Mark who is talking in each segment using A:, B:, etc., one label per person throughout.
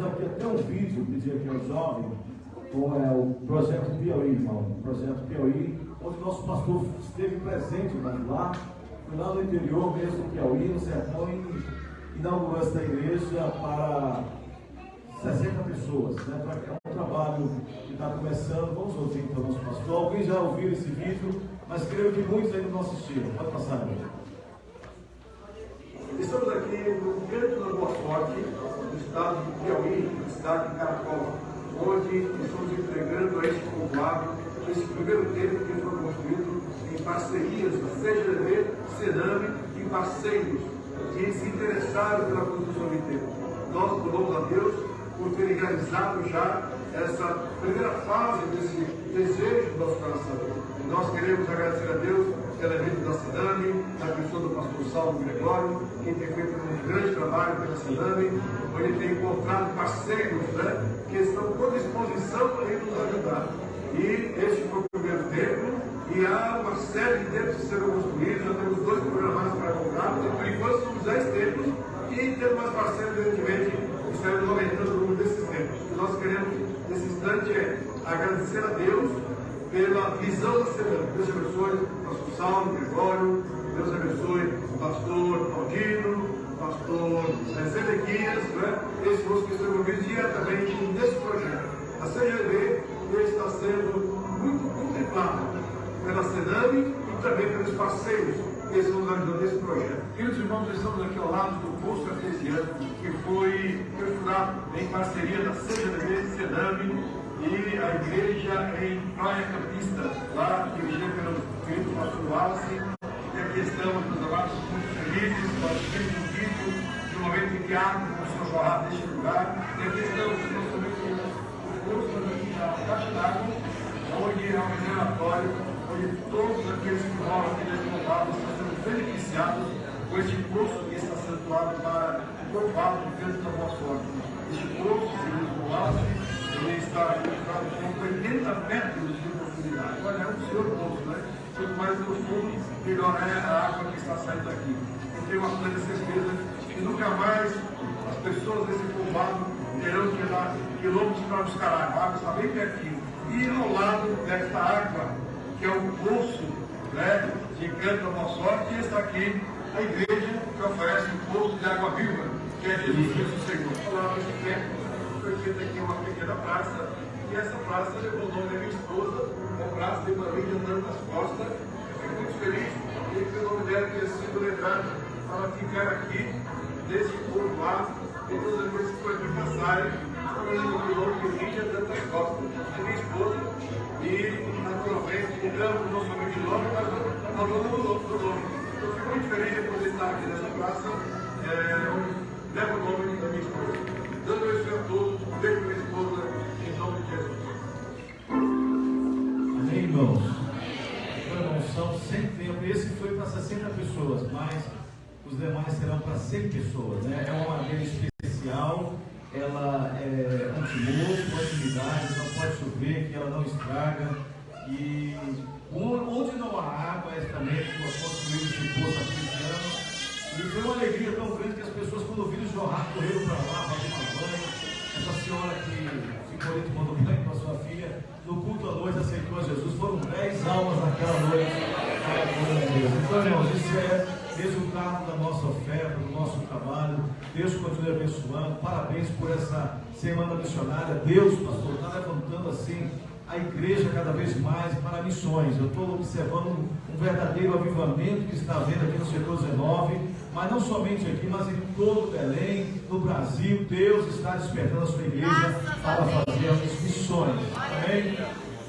A: Aqui até um vídeo, pedir aqui ao jovem, com o projeto Piauí, irmão. O projeto Piauí, onde o nosso pastor esteve presente lá, foi lá no interior mesmo do Piauí, no sertão, e inaugurou essa igreja para 60 pessoas, né? É um trabalho que está começando. Vamos ouvir então o nosso pastor. Alguém já ouviu esse vídeo, mas creio que muitos ainda não assistiram. Pode passar, amigo.
B: Estamos aqui no Canto da Boa Sorte, no estado do Piauí, na cidade de Caracol, onde estamos entregando a este povoado esse primeiro templo que foi construído em parcerias da CGV, Sename e parceiros que se interessaram pela construção de templo. Nós louvamos a Deus por terem realizado já essa primeira fase desse desejo do nosso coração. E nós queremos agradecer a Deus pela vida da Sename, da pessoa do pastor Salvo Gregório, que tem feito um grande trabalho pela Sename, onde ele tem encontrado parceiros, né, que estão com disposição para nos ajudar. E este foi o primeiro templo, e há uma série de templos que serão construídos, já temos 2 programados para comprar, e por enquanto somos 10 templos, e temos mais parceiros, evidentemente, que estaremos aumentando o número desses templos. O que nós queremos nesse instante é agradecer a Deus pela visão da semana. Deus abençoe o pastor Salmo Gregório, Deus abençoe o pastor Aldino, o pastor Zedequias, né? Esses moços que estão envolvidos diretamente nesse projeto. A CGV está sendo muito contemplada pela Sename e também pelos parceiros que estão nos ajudando nesse projeto. Queridos irmãos, estamos aqui ao lado do poço artesiano, que foi perfurado em parceria da CGV, Sename e a igreja em Praia Campista, lá dirigida pelo querido pastor Wallace. E aqui estamos, meus amados, muito felizes. Nós temos um vídeo do momento em que a água começou a jorrar neste lugar. E aqui estamos, não somente com o poço, mas aqui na caixa d'água, onde é um reservatório, onde todos aqueles que moram aqui neste povoado estão sendo beneficiados com este poço que está sendo doado para o povoado do Canto da Boa Sorte. Este poço, segundo o Wallace, ele está registrado com 80 metros de profundidade. Olha, é um senhor poço, né? Quanto mais profundo, melhor é a água que está saindo daqui. Eu tenho uma plena certeza que nunca mais as pessoas desse povoado terão que andar quilômetros para buscar água. A água está bem pertinho. E ao lado desta água, que é o poço, né, de Canto da Boa Sorte, está aqui a igreja que oferece um poço de água viva, que é Jesus Cristo Senhor. Falando desse tempo, foi feita aqui uma pequena praça, e essa praça levou o nome da minha esposa, a praça de Maria andando nas costas. Eu fico muito feliz e que o nome dela tenha sido lembrado para ficar aqui, nesse povoado, e todas as vezes que foi aqui passarem, falando do nome de Lídia andando nas costas, é minha esposa, e naturalmente mudamos não somente o nome, mas falando do nome. Eu fico muito feliz de poder estar aqui nessa praça, onde leva o nome da minha esposa. Dando esse a todos, beijo minha esposa, em nome de Jesus.
A: Amém, irmãos? Irmãos, são 100 templos. Esse foi para 60 pessoas, mas os demais serão para 100 pessoas, né? É uma madeira especial, ela é anti-mofo, anti-umidade, não pode chover, que ela não estraga. E onde não há água, é também construir esse poço artesiano. E foi uma alegria tão grande que as pessoas, quando ouviram jorrar, correram para lá, para tomar banho. Essa senhora que ficou ali tomando banho com a sua filha, no culto à noite aceitou a Jesus. Foram 10 almas naquela noite. Então, irmãos, isso é resultado da nossa oferta, do nosso trabalho. Deus continue abençoando. Parabéns por essa semana missionária. Deus, pastor, está levantando assim a igreja cada vez mais para missões. Eu estou observando um verdadeiro avivamento que está havendo aqui no setor 19, mas não somente aqui, mas em todo Belém, no Brasil. Deus está despertando a sua igreja para fazer as missões. Amém?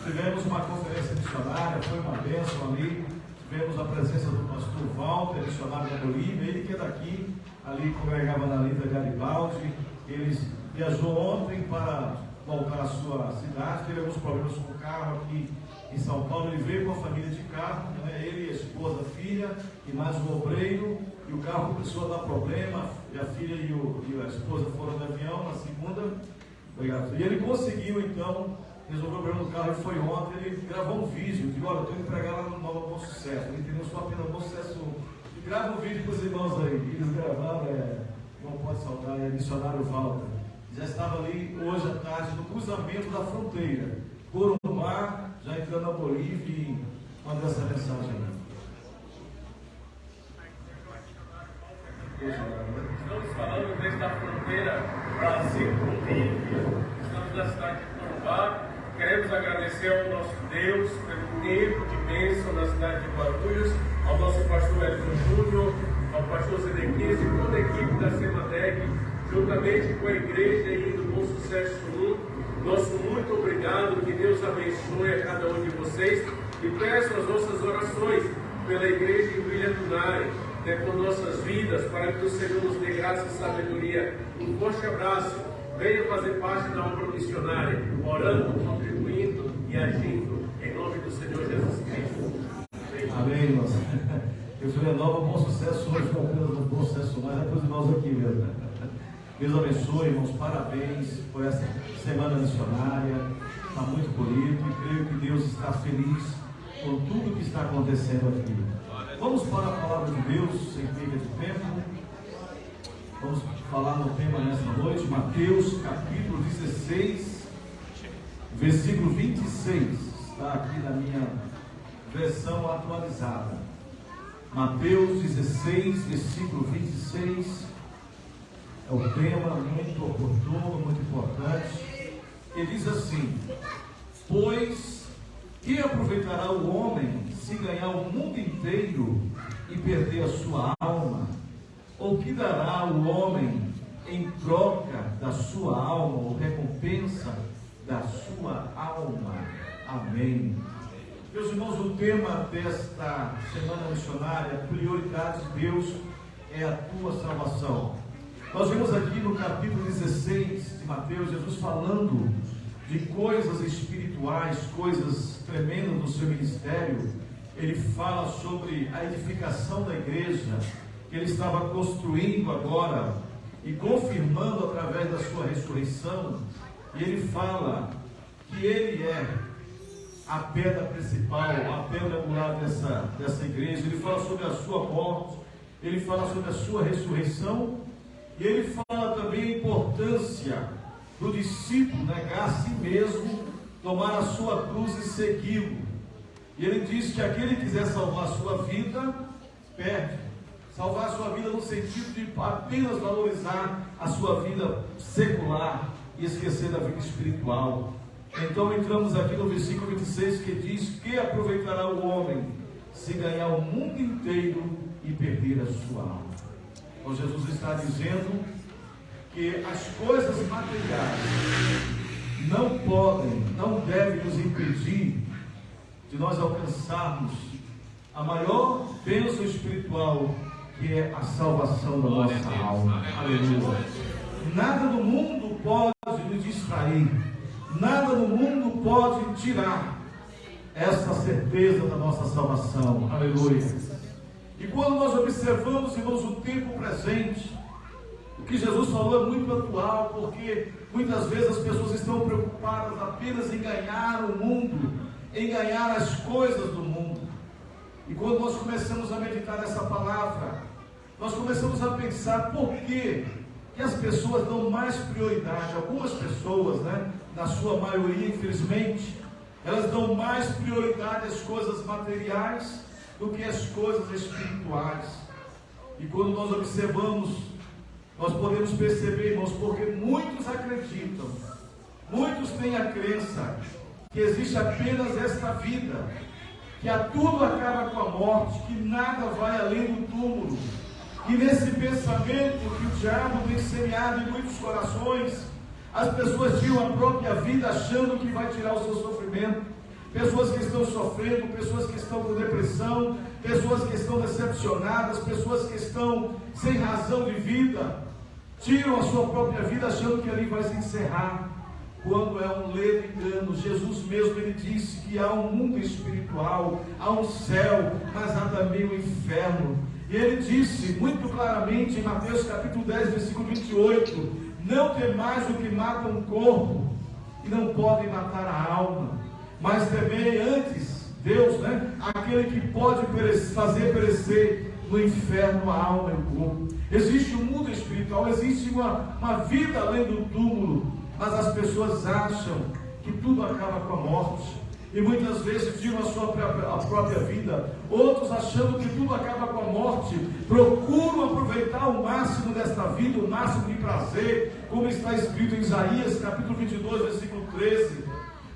A: Tivemos uma conferência missionária, foi uma bênção ali. Tivemos a presença do pastor Walter, missionário da Bolívia, ele que é daqui, ali congregava na Linda Garibaldi. Ele viajou ontem para voltar à sua cidade, teve alguns problemas com o carro aqui em São Paulo. Ele veio com a família de carro, né? Ele, a esposa, a filha e mais um obreiro, e o carro começou a dar problema, e a filha e a esposa foram no avião na segunda. Obrigado. E ele conseguiu então resolver o problema do carro. Ele foi ontem, ele gravou um vídeo, disse: olha, eu estou indo pregar lá no Nova Bom Sucesso. Ele entendeu só apenas Bom Sucesso. E grava um vídeo para os irmãos aí. Eles gravaram, não pode saudar, é missionário Walter. Já estava ali hoje à tarde no cruzamento da fronteira, Corumbá, já entrando na Bolívia, e mandou essa mensagem.
C: Estamos falando desde a fronteira Brasil-Bolívia. Estamos na cidade de Corumbá. Queremos agradecer ao nosso Deus pelo tempo de bênção na cidade de Guarulhos, ao nosso pastor Elton Júnior, ao pastor Zedequias e toda a equipe da Semadec, juntamente com a igreja aí do Bom Sucesso 1. Nosso muito obrigado, que Deus abençoe a cada um de vocês, e peço as vossas orações pela igreja em William Tunari, por nossas vidas, para que o Senhor nos dê graça e sabedoria. Um forte abraço. Venha fazer parte da obra missionária, orando, contribuindo e agindo, em nome do Senhor Jesus Cristo.
A: Amém, irmãos. Eu fui renova Bom Sucesso hoje, foi apenas um Bom Sucesso, mas depois de nós aqui mesmo. Deus abençoe, irmãos, parabéns por essa semana missionária, está muito bonito, e creio que Deus está feliz com tudo que está acontecendo aqui. Vamos para a palavra de Deus, sem perda de tempo. Vamos falar no tema nesta noite, Mateus capítulo 16, versículo 26. Está aqui na minha versão atualizada. Mateus 16, versículo 26. É um tema muito oportuno, muito importante. Ele diz assim: pois que aproveitará o homem se ganhar o mundo inteiro e perder a sua alma? Ou que dará o homem em troca da sua alma, ou recompensa da sua alma? Amém. Meus irmãos, o tema desta semana missionária, prioridades de Deus, é a tua salvação. Nós vemos aqui no capítulo 16 de Mateus, Jesus falando de coisas espirituais, coisas tremendas no seu ministério. Ele fala sobre a edificação da igreja, que ele estava construindo agora e confirmando através da sua ressurreição. E ele fala que ele é a pedra principal, a pedra angular dessa igreja. Ele fala sobre a sua morte, ele fala sobre a sua ressurreição, e ele fala também a importância do discípulo negar a si mesmo, tomar a sua cruz e segui-lo. E ele diz que aquele que quiser salvar a sua vida, perde. Salvar a sua vida no sentido de apenas valorizar a sua vida secular e esquecer da vida espiritual. Então entramos aqui no versículo 26, que diz: que aproveitará o homem se ganhar o mundo inteiro e perder a sua alma? Então Jesus está dizendo que as coisas materiais não podem, não devem nos impedir de nós alcançarmos a maior bênção espiritual, que é a salvação da nossa alma. Aleluia. Nada no mundo pode nos distrair, nada no mundo pode tirar essa certeza da nossa salvação. Aleluia. E quando nós observamos, irmãos, o tempo presente, o que Jesus falou é muito atual, porque muitas vezes as pessoas estão preocupadas apenas em ganhar o mundo, em ganhar as coisas do mundo. E quando nós começamos a meditar nessa palavra, nós começamos a pensar por que as pessoas dão mais prioridade. Algumas pessoas, na sua maioria, infelizmente, elas dão mais prioridade às coisas materiais do que às coisas espirituais. E quando nós observamos, nós podemos perceber, irmãos, porque muitos acreditam, muitos têm a crença que existe apenas esta vida, que a tudo acaba com a morte, que nada vai além do túmulo. E nesse pensamento que o diabo tem semeado em muitos corações, as pessoas tiram a própria vida achando que vai tirar o seu sofrimento. Pessoas que estão sofrendo, pessoas que estão com depressão, pessoas que estão decepcionadas, pessoas que estão sem razão de vida, tiram a sua própria vida achando que ali vai se encerrar, quando é um leve engano. Jesus mesmo, ele disse que há um mundo espiritual, há um céu, mas há também um inferno. E ele disse muito claramente em Mateus capítulo 10, versículo 28, não temais o que mata um corpo e não podem matar a alma, mas temei antes Deus, aquele que pode fazer perecer no inferno a alma e o corpo. Existe um mundo espiritual, existe uma vida além do túmulo, mas as pessoas acham que tudo acaba com a morte. E muitas vezes tiram a própria vida. Outros, achando que tudo acaba com a morte, procuram aproveitar o máximo desta vida, o máximo de prazer, como está escrito em Isaías, capítulo 22, versículo 13.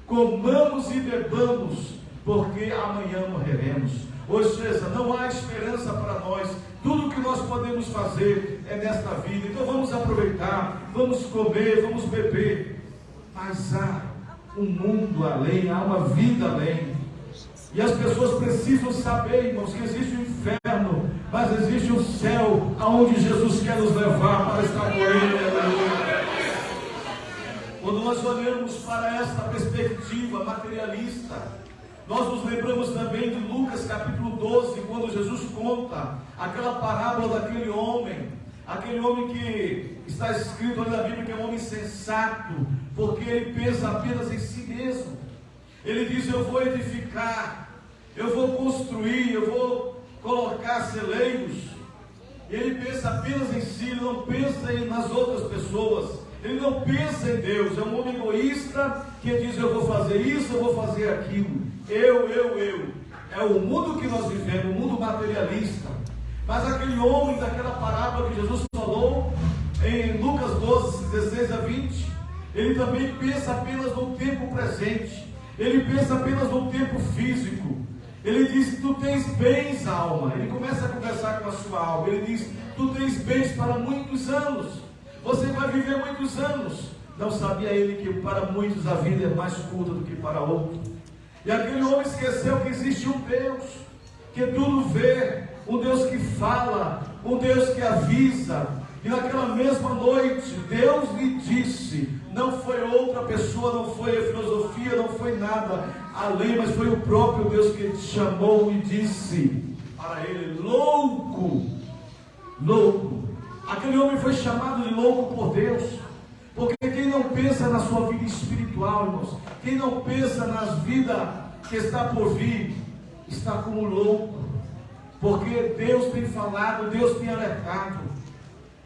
A: Comamos e bebamos, porque amanhã morreremos. Ou seja, não há esperança para nós. Tudo que nós podemos fazer é nesta vida. Então vamos aproveitar, vamos comer, vamos beber. Mas há um mundo além, há uma vida além. E as pessoas precisam saber, irmãos, que existe o inferno, mas existe o céu, aonde Jesus quer nos levar para estar com Ele. Quando nós olhamos para esta perspectiva materialista, nós nos lembramos também de Lucas capítulo 12, quando Jesus conta aquela parábola daquele homem que está escrito ali na Bíblia que é um homem sensato, porque ele pensa apenas em si mesmo. Ele diz: eu vou edificar, eu vou construir, eu vou colocar celeiros. Ele pensa apenas em si, ele não pensa nas outras pessoas, ele não pensa em Deus. É um homem egoísta que diz: eu vou fazer isso, eu vou fazer aquilo, eu. É o mundo que nós vivemos, o mundo materialista. Mas aquele homem daquela parábola que Jesus falou em Lucas 12, 16 a 20, ele também pensa apenas no tempo presente, ele pensa apenas no tempo físico. Ele diz: tu tens bens, alma. Ele começa a conversar com a sua alma. Ele diz: tu tens bens para muitos anos, você vai viver muitos anos. Não sabia ele que para muitos a vida é mais curta do que para outros. E aquele homem esqueceu que existe um Deus que tudo vê, um Deus que fala, um Deus que avisa. E naquela mesma noite, Deus lhe disse, não foi outra pessoa, não foi a filosofia, não foi nada além, mas foi o próprio Deus que te chamou e disse para ele: louco, louco. Aquele homem foi chamado de louco por Deus, porque quem não pensa na sua vida espiritual, irmãos, quem não pensa nas vidas que está por vir, está como louco, porque Deus tem falado, Deus tem alertado,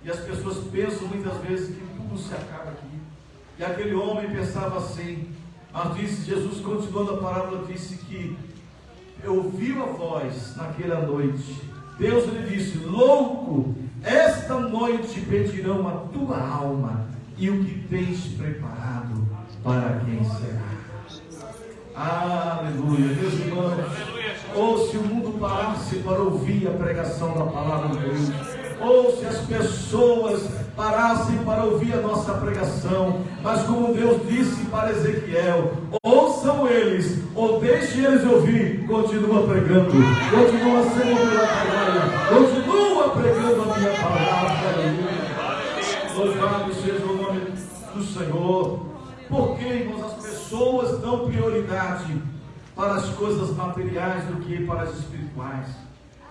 A: e as pessoas pensam muitas vezes que tudo se acaba aqui. E aquele homem pensava assim, mas disse, Jesus, continuando a parábola, disse que ouviu a voz naquela noite. Deus lhe disse: louco, esta noite pedirão a tua alma, e o que tens preparado para quem será? Aleluia, meus irmãos. Ou se o mundo parasse para ouvir a pregação da palavra de Deus, ou se as pessoas parassem para ouvir a nossa pregação, mas como Deus disse para Ezequiel: ouçam eles, ou deixem eles ouvir, continua pregando, continua sendo pela palavra, continua pregando a minha palavra. Louvado seja o nome do Senhor. Por que, irmãos, as pessoas dão prioridade para as coisas materiais do que para as espirituais?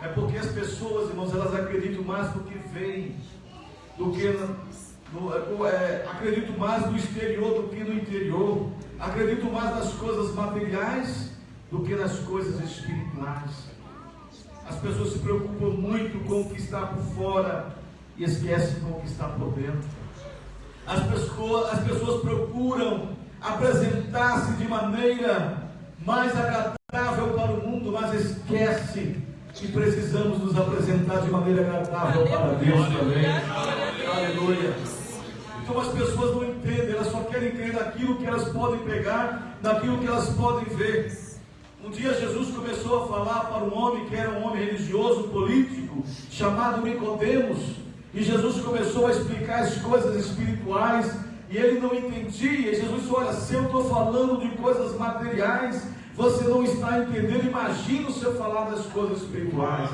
A: É porque as pessoas, irmãos, elas acreditam mais no que veem, acreditam mais no exterior do que no interior, acreditam mais nas coisas materiais do que nas coisas espirituais. As pessoas se preocupam muito com o que está por fora e esquecem com o que está por dentro. As pessoas procuram apresentar-se de maneira mais agradável para o mundo, mas esquece que precisamos nos apresentar de maneira agradável para Deus também. Aleluia. Então as pessoas não entendem, elas só querem crer naquilo que elas podem pegar, naquilo que elas podem ver. Um dia Jesus começou a falar para um homem que era um homem religioso, político, chamado Nicodemos, e Jesus começou a explicar as coisas espirituais, e ele não entendia. E Jesus disse: olha, se eu estou falando de coisas materiais, você não está entendendo. Imagina se eu falar das coisas espirituais.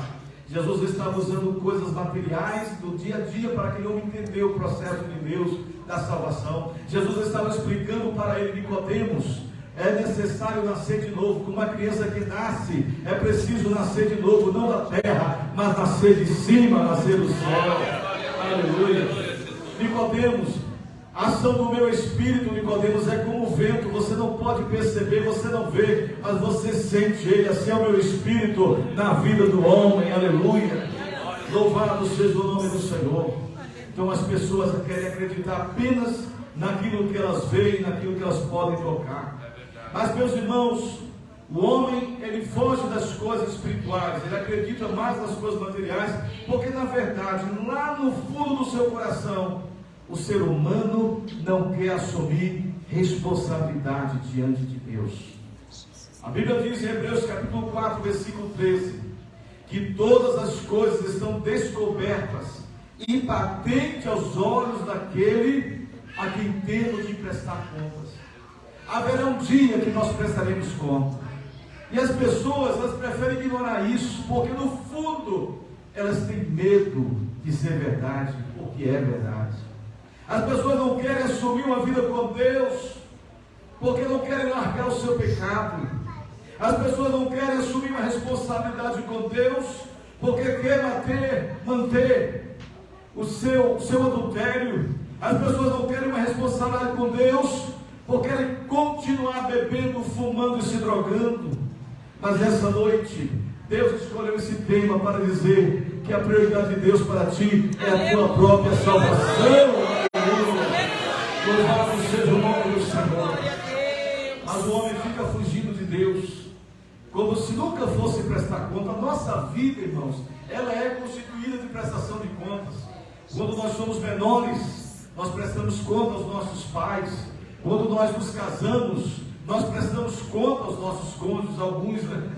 A: Jesus estava usando coisas materiais do dia a dia para que ele não entendesse o processo de Deus da salvação. Jesus estava explicando para ele: Nicodemos, é necessário nascer de novo. Como uma criança que nasce, é preciso nascer de novo, não da terra, mas nascer de cima, nascer do céu. Aleluia. Nicodemos, a ação do meu espírito, Nicodemos, é como o vento. Você não pode perceber, você não vê, mas você sente ele. Assim é o meu espírito na vida do homem. Aleluia. Louvado seja o nome do Senhor. Então as pessoas querem acreditar apenas naquilo que elas veem, naquilo que elas podem tocar. Mas, meus irmãos, o homem, ele foge das coisas espirituais, ele acredita mais nas coisas materiais, porque na verdade, lá no fundo do seu coração, o ser humano não quer assumir responsabilidade diante de Deus. A Bíblia diz em Hebreus capítulo 4, versículo 13, que todas as coisas estão descobertas e patente aos olhos daquele a quem temos de prestar contas. Haverá um dia que nós prestaremos conta. E as pessoas, elas preferem ignorar isso, porque no fundo, elas têm medo de ser verdade, o que é verdade. As pessoas não querem assumir uma vida com Deus, porque não querem largar o seu pecado. As pessoas não querem assumir uma responsabilidade com Deus, porque querem manter o seu adultério. As pessoas não querem uma responsabilidade com Deus, porque querem continuar bebendo, fumando e se drogando. Mas essa noite, Deus escolheu esse tema para dizer que a prioridade de Deus para ti é a tua própria salvação. Louvado seja o nome do Senhor. Mas o homem fica fugindo de Deus, como se nunca fosse prestar conta. A nossa vida, irmãos, ela é constituída de prestação de contas. Quando nós somos menores, nós prestamos conta aos nossos pais. Quando nós nos casamos, nós prestamos conta aos nossos cônjuges, alguns, né?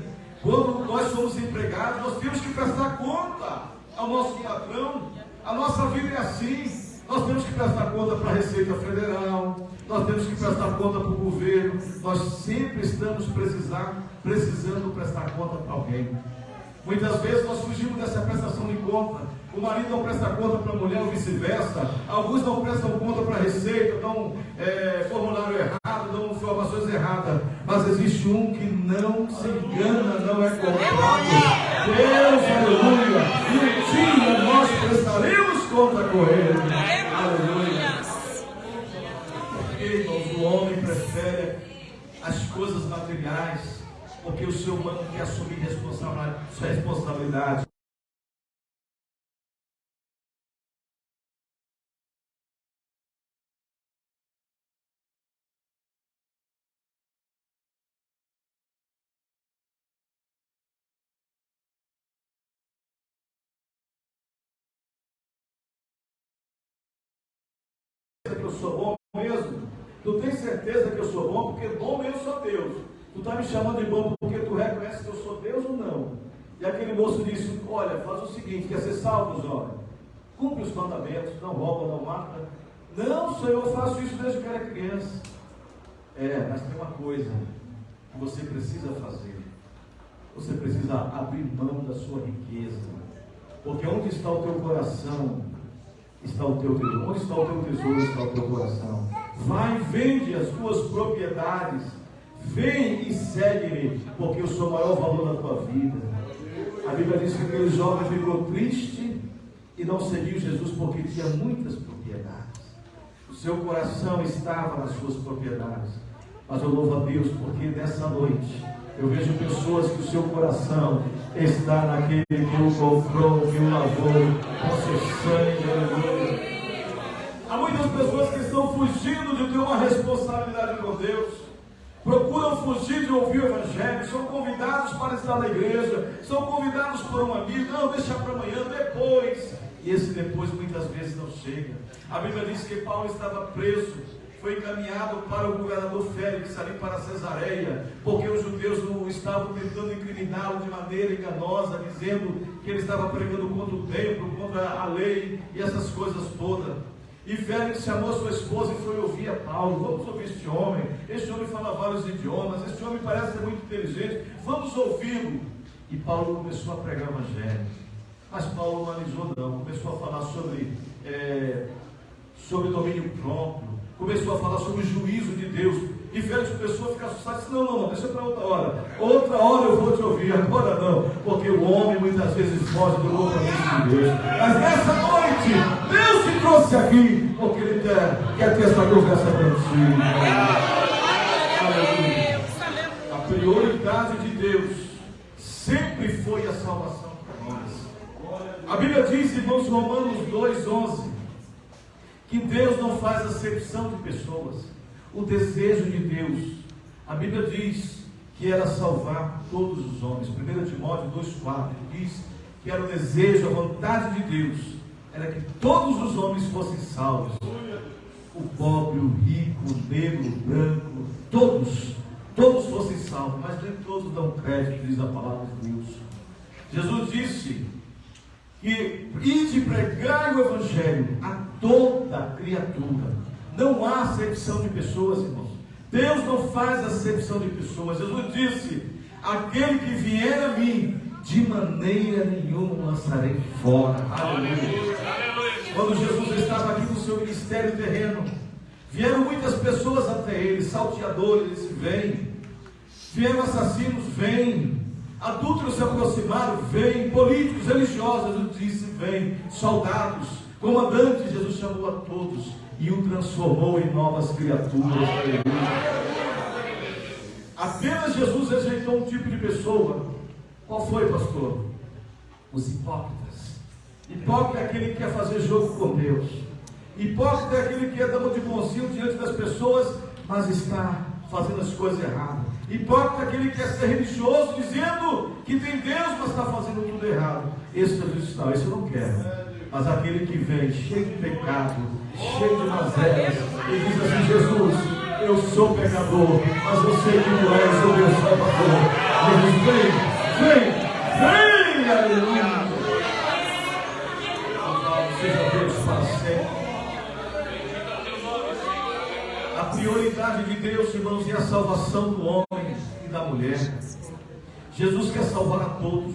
A: Quando nós somos empregados, nós temos que prestar conta ao nosso patrão. A nossa vida é assim. Nós temos que prestar conta para a Receita Federal, nós temos que prestar conta para o governo. Nós sempre estamos precisando prestar conta para alguém. Muitas vezes nós fugimos dessa prestação de conta. O marido não presta conta para a mulher ou vice-versa. Alguns não prestam conta para a Receita, dão formulário errado, dão informações erradas. Mas existe um que não se engana, não é comprado. Deus, aleluia. E um dia nós prestaremos conta com Ele. Aleluia. Porque, irmãos, o homem prefere as coisas materiais, porque o ser humano quer assumir sua responsabilidade. Que eu sou bom mesmo? Tu tem certeza que eu sou bom? Porque bom eu sou Deus. Tu está me chamando de bom porque tu reconhece que eu sou Deus ou não? E aquele moço disse: olha, faz o seguinte, quer ser salvo, jovem? Cumpre os mandamentos, não rouba, não mata. Não, Senhor, eu faço isso desde que eu era criança. Mas tem uma coisa que você precisa fazer. Você precisa abrir mão da sua riqueza. Porque onde está o teu coração, está o teu tesouro. Onde está o teu tesouro, está o teu coração. Vai, vende as tuas propriedades. Vem e segue-me, porque eu sou o maior valor da tua vida. A Bíblia diz que aquele jovem ficou triste e não seguiu Jesus porque tinha muitas propriedades. O seu coração estava nas suas propriedades. Mas eu louvo a Deus porque nessa noite eu vejo pessoas que o seu coração está naquele que o comprou, que o lavou com seu sangue. Aleluia. Há muitas pessoas que estão fugindo de ter uma responsabilidade com Deus. Procuram fugir de ouvir o Evangelho, são convidados para estar na igreja, são convidados por um amigo, não, deixa para amanhã, depois. E esse depois muitas vezes não chega. A Bíblia diz que Paulo estava preso, foi encaminhado para o governador Félix, ali para Cesareia, porque os judeus não estavam tentando incriminá-lo de maneira enganosa, dizendo que ele estava pregando contra o templo, contra a lei e essas coisas todas. E Félix chamou sua esposa e foi ouvir a Paulo. Vamos ouvir este homem fala vários idiomas, este homem parece ser muito inteligente, vamos ouvi-lo. E Paulo começou a pregar o Evangelho. Mas Paulo não analisou não, começou a falar sobre domínio próprio, começou a falar sobre o juízo de Deus. E Félix começou a ficar assustado, disse: não, deixa para outra hora. Outra hora eu vou te ouvir, agora não. Porque o homem muitas vezes foge do compromisso de Deus. Mas nessa noite, Deus te trouxe aqui, porque Ele quer ter essa conversa contigo. Aleluia. A prioridade de Deus sempre foi a salvação para nós. A Bíblia diz, irmãos, Romanos 2:11, que Deus não faz acepção de pessoas. O desejo de Deus, a Bíblia diz que era salvar todos os homens. 1 Timóteo 2:4 diz que era o desejo, a vontade de Deus, era que todos os homens fossem salvos. O pobre, o rico, o negro, o branco, todos fossem salvos, mas nem todos dão crédito, diz a palavra de Deus. Jesus disse que ide pregar o Evangelho a toda criatura. Não há acepção de pessoas, irmãos. Deus não faz acepção de pessoas. Jesus disse: aquele que vier a mim, de maneira nenhuma lançarei fora. Aleluia. Quando Jesus estava aqui no seu ministério terreno, vieram muitas pessoas até ele, salteadores, vêm. Vieram assassinos, vêm. Adúlteros se aproximaram, vêm. Políticos, religiosos, Jesus disse, vêm. Soldados, comandantes, Jesus chamou a todos e o transformou em novas criaturas. Apenas Jesus rejeitou um tipo de pessoa. Qual foi, pastor? Os hipócritas. Hipócrita é aquele que quer fazer jogo com Deus. Hipócrita é aquele que é dama de bonzinho diante das pessoas, mas está fazendo as coisas erradas. Hipócrita é aquele que quer ser religioso, dizendo que tem Deus, mas está fazendo tudo errado. Esse Jesus está, esse eu não quero. Mas aquele que vem cheio de pecado, cheio de mazelas, e diz assim: Jesus, eu sou pecador, mas eu sei que tu és o meu Salvador. Jesus, vem, aleluia. Seja Deus para sempre. A prioridade de Deus, irmãos, é a salvação do homem e da mulher. Jesus quer salvar a todos.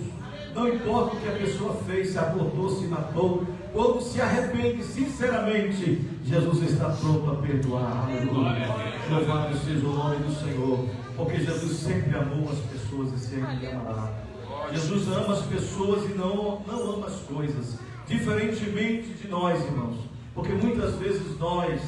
A: Não importa o que a pessoa fez, se abortou, se matou, quando se arrepende sinceramente, Jesus está pronto a perdoar. Aleluia. Louvado seja o nome do Senhor, porque Jesus sempre amou as pessoas e sempre amará. Jesus ama as pessoas e não ama as coisas, diferentemente de nós, irmãos, porque muitas vezes nós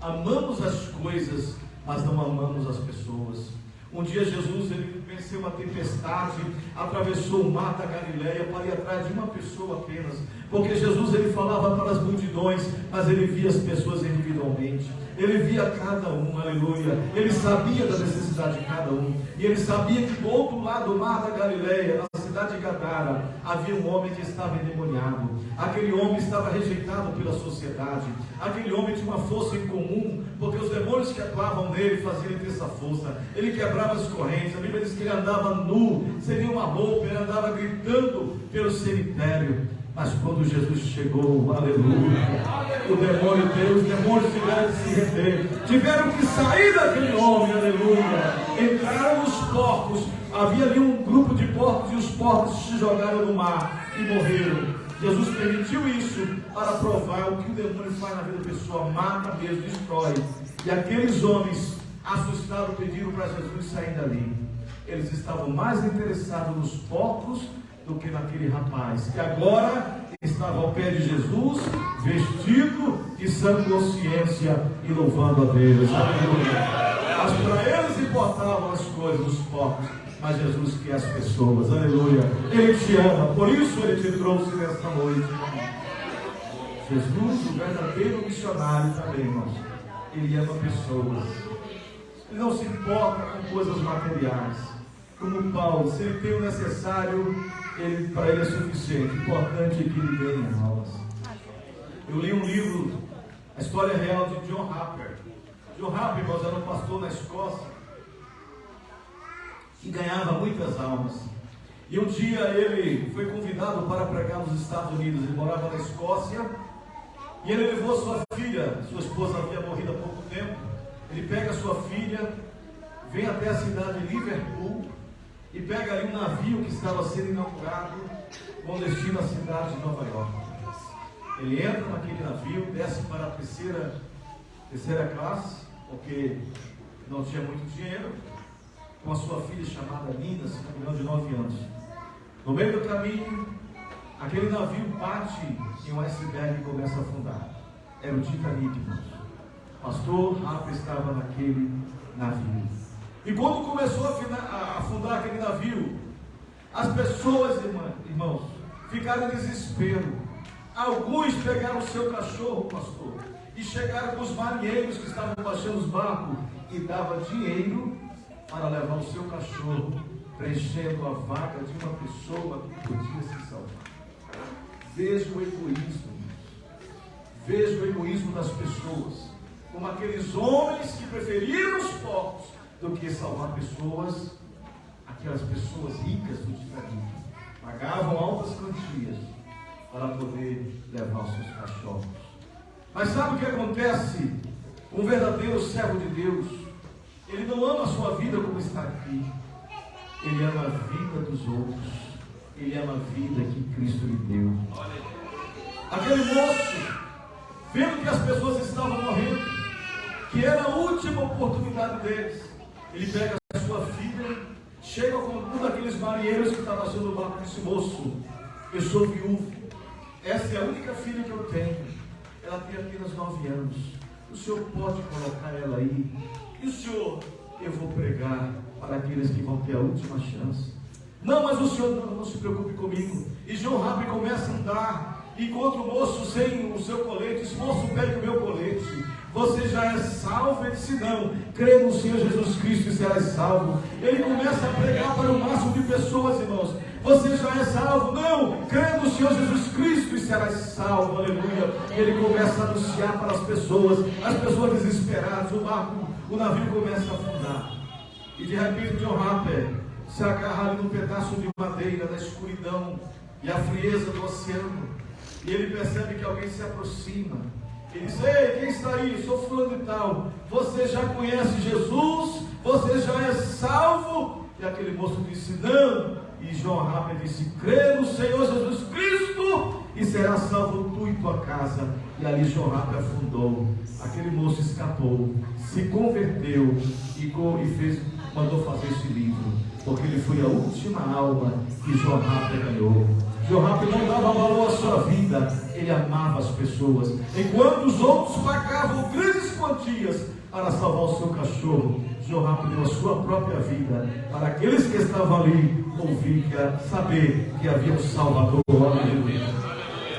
A: amamos as coisas, mas não amamos as pessoas. Um dia Jesus, ele venceu uma tempestade, atravessou o mar da Galileia para ir atrás de uma pessoa apenas, porque Jesus, ele falava para as multidões, mas ele via as pessoas individualmente, ele via cada um, aleluia, ele sabia da necessidade de cada um, e ele sabia que do outro lado do mar da Galileia, na cidade de Gadara, havia um homem que estava endemoniado. Aquele homem estava rejeitado pela sociedade, aquele homem tinha uma força em comum, porque os demônios que atuavam nele faziam ele ter essa força. Ele quebrava as correntes, a Bíblia diz que ele andava nu, sem nenhuma roupa, ele andava gritando pelo cemitério. Mas quando Jesus chegou, aleluia, os demônios tiveram que se render, tiveram que sair daquele homem, aleluia. Entraram nos porcos, havia ali um grupo de porcos, e os porcos se jogaram no mar e morreram. Jesus permitiu isso para provar o que o demônio faz na vida da pessoa: mata mesmo, destrói. E aqueles homens, assustados, pediram para Jesus sair dali. Eles estavam mais interessados nos porcos do que naquele rapaz, que agora estava ao pé de Jesus, vestido de sã consciência e louvando a Deus. Aleluia. Mas para eles importavam as coisas, os porcos, mas Jesus quer as pessoas. Aleluia. Ele te ama, por isso ele te trouxe nesta noite. Jesus, o verdadeiro missionário também, irmãos, ele ama pessoas. Ele não se importa com coisas materiais. Como Paulo, se ele tem o necessário, para ele é suficiente. O importante é que ele ganhe almas. Eu li um livro, a história real de John Harper. John Harper, irmãos, era um pastor na Escócia que ganhava muitas almas. E um dia ele foi convidado para pregar nos Estados Unidos. Ele morava na Escócia e ele levou sua filha. Sua esposa havia morrido há pouco tempo. Ele pega a sua filha, vem até a cidade de Liverpool e pega ali um navio que estava sendo inaugurado com destino à cidade de Nova York. Ele entra naquele navio, desce para a terceira classe, porque não tinha muito dinheiro, com a sua filha chamada Nina, se não me engano, de 9 anos. No meio do caminho, aquele navio bate em um iceberg e começa a afundar. Era o Titanic, irmãos. Pastor Harper estava naquele navio. E quando começou a afundar aquele navio, as pessoas, irmãos, ficaram em desespero. Alguns pegaram o seu cachorro, pastor, e chegaram com os marinheiros que estavam baixando os barcos e davam dinheiro para levar o seu cachorro, preenchendo a vaga de uma pessoa que podia se salvar. Veja o egoísmo, veja o egoísmo das pessoas, como aqueles homens que preferiram os porcos do que salvar pessoas, aquelas pessoas ricas do Titanic, pagavam altas quantias para poder levar os seus cachorros. Mas sabe o que acontece? Um verdadeiro servo de Deus, ele não ama a sua vida como está aqui, ele ama a vida dos outros, ele ama a vida que Cristo lhe deu. Aquele moço, vendo que as pessoas estavam morrendo, que era a última oportunidade deles, ele pega a sua filha, chega com um daqueles marinheiros que estavam achando o barco e disse: moço, eu sou viúvo, essa é a única filha que eu tenho, ela tem apenas 9 anos, o senhor pode colocar ela aí? E o senhor, eu vou pregar para aqueles que vão ter a última chance. Não, mas o senhor não se preocupe comigo. E John Rapp começa a andar, encontra o moço sem o seu colete, diz: moço, pegue o meu colete, você já é salvo? Ele disse: não, crê no Senhor Jesus Cristo e serás salvo. Ele começa a pregar para o máximo de pessoas, irmãos: você já é salvo? Não, crê no Senhor Jesus Cristo e serás salvo, aleluia. Ele começa a anunciar para as pessoas desesperadas, o navio começa a afundar, e de repente John Rapp se agarra ali num pedaço de madeira na escuridão e a frieza do oceano, e ele percebe que alguém se aproxima. Ele diz: ei, quem está aí? Eu sou fulano e tal. Você já conhece Jesus? Você já é salvo? E aquele moço disse: não. E John Rapp disse: crê no Senhor Jesus Cristo e será salvo tu e tua casa. E ali John Rapp afundou. Aquele moço escapou, se converteu e mandou fazer esse livro, porque ele foi a última alma que John Rapp ganhou. John Rapp não dava valor à sua vida, ele amava as pessoas. Enquanto os outros pagavam grandes quantias para salvar o seu cachorro, John Rapp deu a sua própria vida para aqueles que estavam ali ouvir, saber que havia um Salvador. Aleluia.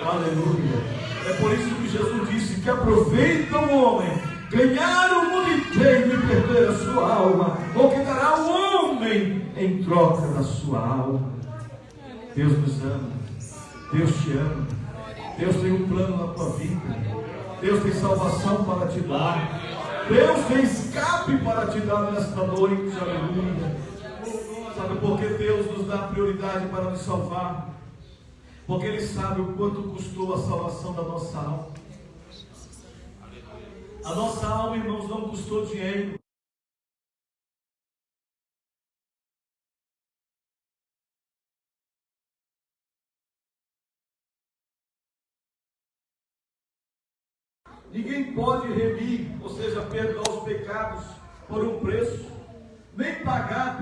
A: Aleluia. É por isso que Jesus disse que aproveita o homem ganhar o mundo inteiro e perder a sua alma, ou que dará o homem em troca da sua alma. Deus nos ama, Deus te ama, Deus tem um plano na tua vida, Deus tem salvação para te dar, Deus tem escape para te dar nesta noite, aleluia. Sabe por que Deus nos dá prioridade para nos salvar? Porque Ele sabe o quanto custou a salvação da nossa alma. A nossa alma, irmãos, não custou dinheiro. Ninguém pode remir, ou seja, perdoar os pecados por um preço, nem pagar por